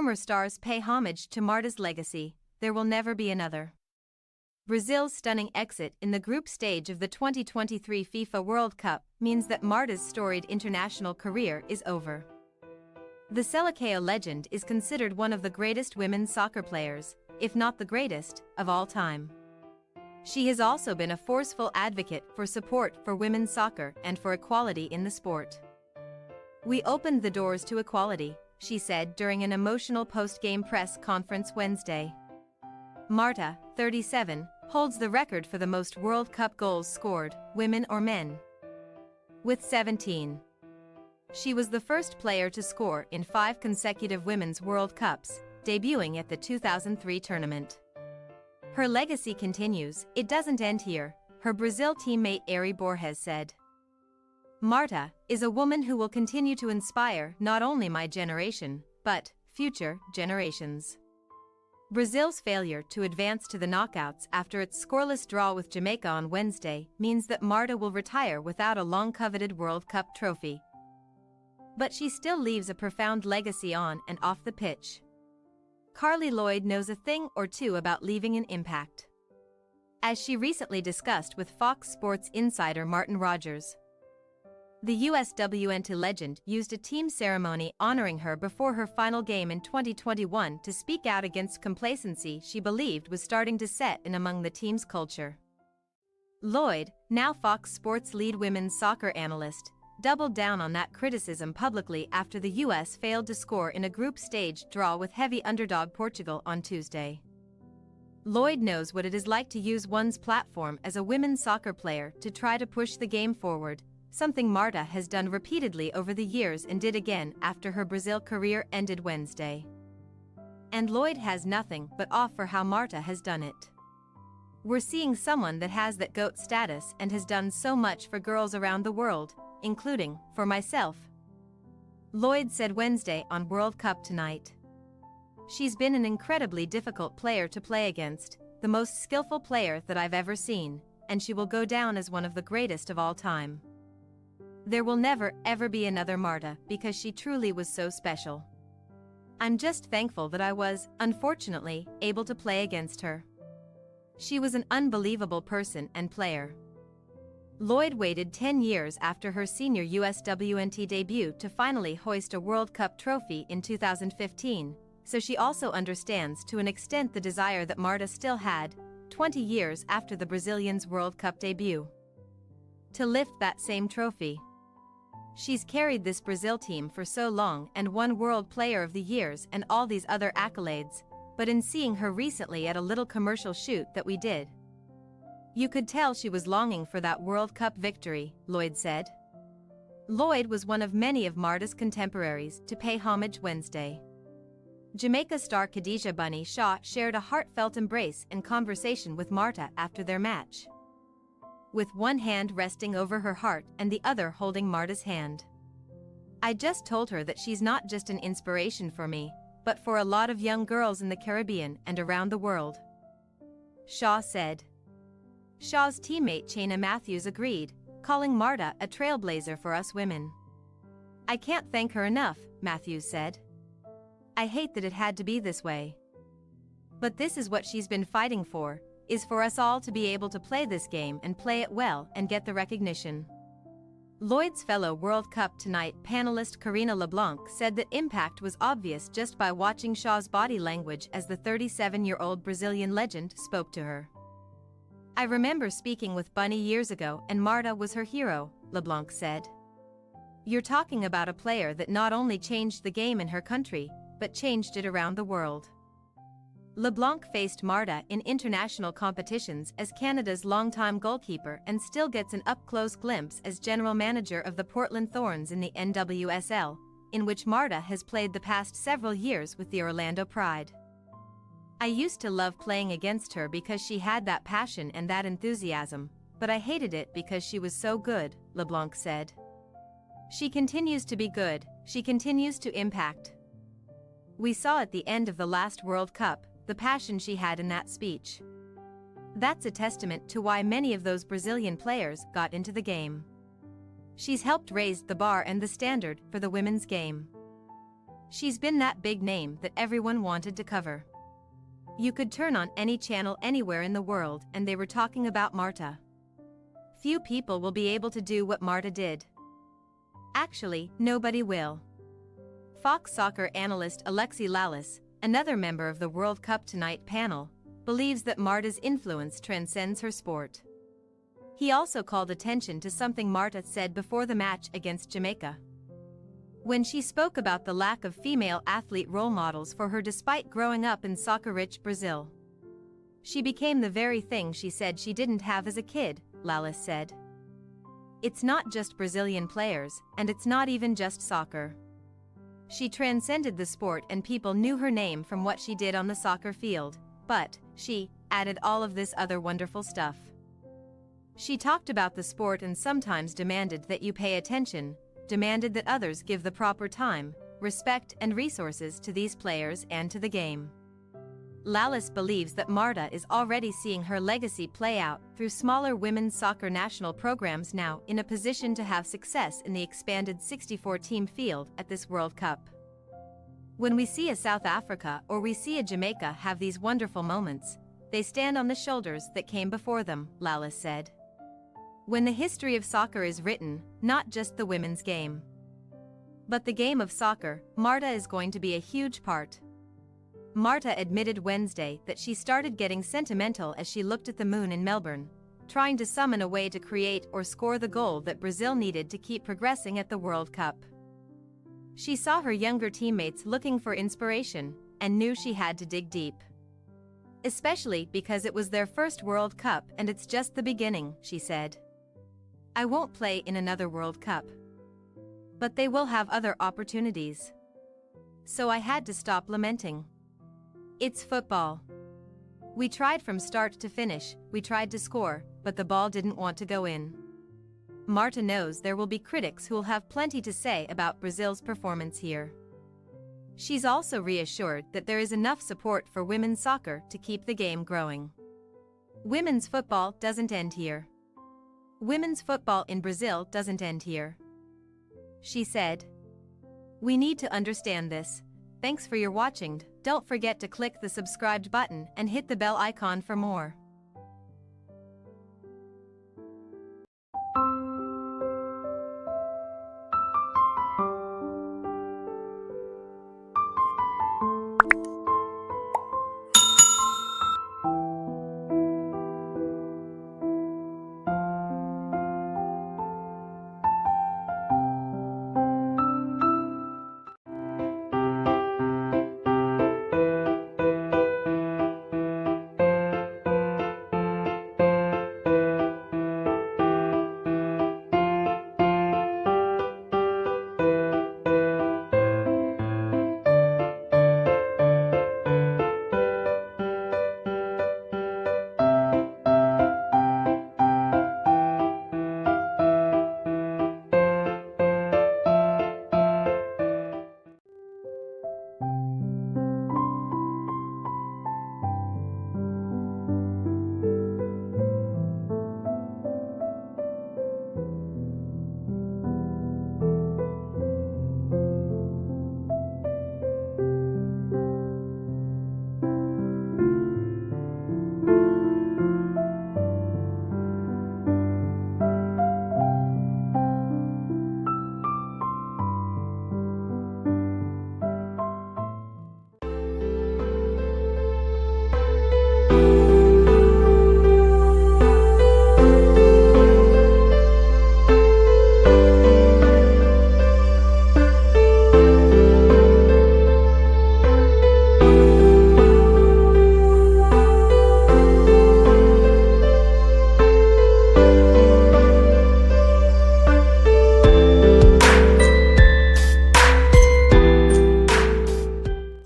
Former stars pay homage to Marta's legacy. There will never be another. Brazil's stunning exit in the group stage of the 2023 FIFA World Cup means that Marta's storied international career is over. The Seleção legend is considered one of the greatest women's soccer players, if not the greatest, of all time. She has also been a forceful advocate for support for women's soccer and for equality in the sport. "We opened the doors to equality," she said during an emotional post-game press conference Wednesday. Marta, 37, holds the record for the most World Cup goals scored, women or men, with 17. She was the first player to score in 5 consecutive Women's World Cups, debuting at the 2003 tournament. Her legacy continues, it doesn't end here, her Brazil teammate Ari Borges said. "Marta is a woman who will continue to inspire not only my generation, but future generations." Brazil's failure to advance to the knockouts after its scoreless draw with Jamaica on Wednesday means that Marta will retire without a long-coveted World Cup trophy. But she still leaves a profound legacy on and off the pitch. Carly Lloyd knows a thing or two about leaving an impact, as she recently discussed with Fox Sports insider Martin Rogers. The USWNT legend used a team ceremony honoring her before her final game in 2021 to speak out against complacency she believed was starting to set in among the team's culture. Lloyd, now Fox Sports lead women's soccer analyst, doubled down on that criticism publicly after the U.S. failed to score in a group stage draw with heavy underdog Portugal on Tuesday. Lloyd knows what it is like to use one's platform as a women's soccer player to try to push the game forward, something Marta has done repeatedly over the years and did again after her Brazil career ended Wednesday. And Lloyd has nothing but awe for how Marta has done it. "We're seeing someone that has that GOAT status and has done so much for girls around the world, including for myself," Lloyd said Wednesday on World Cup Tonight. "She's been an incredibly difficult player to play against, the most skillful player that I've ever seen, and she will go down as one of the greatest of all time. There will never, ever be another Marta because she truly was so special. I'm just thankful that I was, unfortunately, able to play against her. She was an unbelievable person and player." Lloyd waited 10 years after her senior USWNT debut to finally hoist a World Cup trophy in 2015, so she also understands to an extent the desire that Marta still had, 20 years after the Brazilians' World Cup debut, to lift that same trophy. She's carried this Brazil team for so long and won World Player of the Years and all these other accolades, but in seeing her recently at a little commercial shoot that we did, you could tell she was longing for that World Cup victory, Lloyd said. Lloyd was one of many of Marta's contemporaries to pay homage Wednesday. Jamaica star Khadija Bunny Shaw shared a heartfelt embrace and conversation with Marta after their match, with one hand resting over her heart and the other holding Marta's hand. "I just told her that she's not just an inspiration for me, but for a lot of young girls in the Caribbean and around the world," Shaw said. Shaw's teammate Chana Matthews agreed, calling Marta a trailblazer for us women. "I can't thank her enough," Matthews said. "I hate that it had to be this way. But this is what she's been fighting for, is for us all to be able to play this game and play it well and get the recognition." Lloyd's fellow World Cup Tonight panelist Karina LeBlanc said that impact was obvious just by watching Shaw's body language as the 37-year-old Brazilian legend spoke to her. "I remember speaking with Bunny years ago and Marta was her hero," LeBlanc said. "You're talking about a player that not only changed the game in her country, but changed it around the world." LeBlanc faced Marta in international competitions as Canada's longtime goalkeeper and still gets an up-close glimpse as general manager of the Portland Thorns in the NWSL, in which Marta has played the past several years with the Orlando Pride. "I used to love playing against her because she had that passion and that enthusiasm, but I hated it because she was so good," LeBlanc said. "She continues to be good, she continues to impact. We saw at the end of the last World Cup, the passion she had in that speech. That's a testament to why many of those Brazilian players got into the game. She's helped raise the bar and the standard for the women's game." She's been that big name that everyone wanted to cover. You could turn on any channel anywhere in the world and they were talking about Marta. Few people will be able to do what Marta did. Actually, nobody will. Fox soccer analyst Alexi Lalas, another member of the World Cup Tonight panel, believes that Marta's influence transcends her sport. He also called attention to something Marta said before the match against Jamaica. When she spoke about the lack of female athlete role models for her despite growing up in soccer-rich Brazil. She became the very thing she said she didn't have as a kid, Lalas said. It's not just Brazilian players, and it's not even just soccer. She transcended the sport and people knew her name from what she did on the soccer field, but she added all of this other wonderful stuff. She talked about the sport and sometimes demanded that you pay attention, demanded that others give the proper time, respect and resources to these players and to the game. Lalas believes that Marta is already seeing her legacy play out through smaller women's soccer national programs now in a position to have success in the expanded 64-team field at this World Cup. When we see a South Africa or we see a Jamaica have these wonderful moments, they stand on the shoulders that came before them, Lalas said. When the history of soccer is written, not just the women's game, but the game of soccer, Marta is going to be a huge part. Marta admitted Wednesday that she started getting sentimental as she looked at the moon in Melbourne, trying to summon a way to create or score the goal that Brazil needed to keep progressing at the World Cup. She saw her younger teammates looking for inspiration and knew she had to dig deep. Especially because it was their first World Cup and it's just the beginning, she said. I won't play in another World Cup. But they will have other opportunities. So I had to stop lamenting. It's football. We tried from start to finish, we tried to score, but the ball didn't want to go in. Marta knows there will be critics who'll have plenty to say about Brazil's performance here. She's also reassured that there is enough support for women's soccer to keep the game growing. Women's football doesn't end here. Women's football in Brazil doesn't end here. She said. We need to understand this. Thanks for your watching. Don't forget to click the subscribed button and hit the bell icon for more.